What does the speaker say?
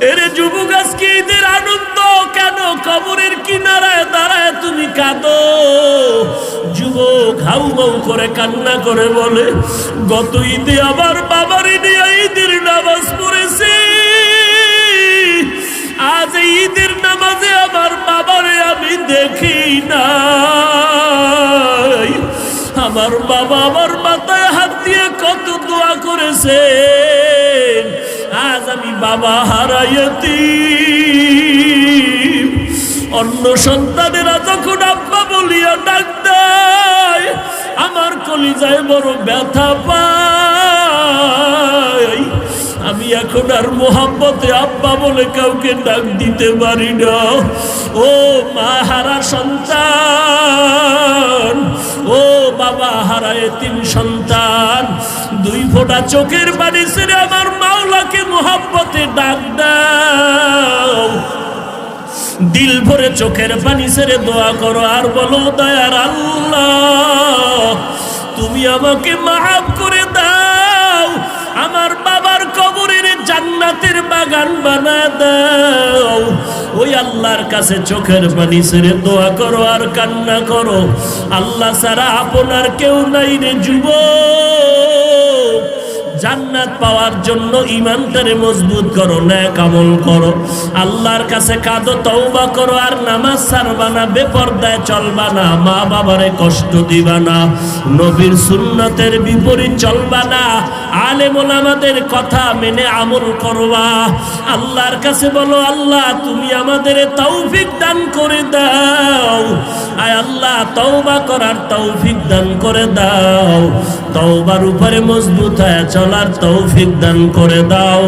এরে যুবক, আজকে ঈদের আনন্দ কেন কবরের কিনারায় দাঁড়ায় তুমি কাঁদো? যুবক হাউ মাউ করে কান্না করে বলে, গত ঈদে আমার বাবারে নিয়ে ঈদের নামাজ পড়েছে, আজ ঈদের নামাজে আমার বাবারে আমি দেখি নাই। আমার বাবা আমার মাথায় হাত দিয়ে কত দোয়া করেছে, আজ আমি বাবা হারাইয়াছি। অন্য সন্তানেরা যখন আব্বা বলিয়া ডাক দেয়, আমার কলিজায় বড় ব্যথা পায়। আমি এখন আর মোহাম্মতে আব্বা বলে কাউকে ডাক দিতে পারি না। ও মা হারা সন্তান, ও বাবা হারা এতিম সন্তান, দুই ফোঁটা চোখের পানি ছেড়ে আমার মাওলাকে মোহাম্মতে ডাক দাও। দিল ভরে চোখের পানি ছেড়ে দোয়া করো আর বলো, দয়ার আল্লাহ তুমি আমাকে মাফ করে দাও, আমার বাবার কবরের জান্নাতের বাগান বানায় দাও। ওই আল্লাহর কাছে চোখের পানি ছেড়ে দোয়া করো আর কান্না করো। আল্লাহ ছাড়া আপনার কেউ নাই রে যুবক। জান্নাত পাওয়ার জন্য ঈমানটারে মজবুত করো, নেক আমল করো, আল্লাহর কাছে কাঁদো, তওবা করো, আর নামাজ ছাড়বা না, বেপরদায় চলবা না, মা বাবারে কষ্ট দিবা না, নবীর সুন্নতের বিপরীত চলবা না, আলেম ওলামাদের কথা মেনে আমল করবা। আল্লাহর কাছে বলো, আল্লাহ তুমি আমাদের তৌফিক দান করে দাও। আয় আল্লাহ তওবা করার তৌফিক দান করে দাও, তওবার উপরে মজবুত হয়ে চলার তৌফিক দান করে দাও।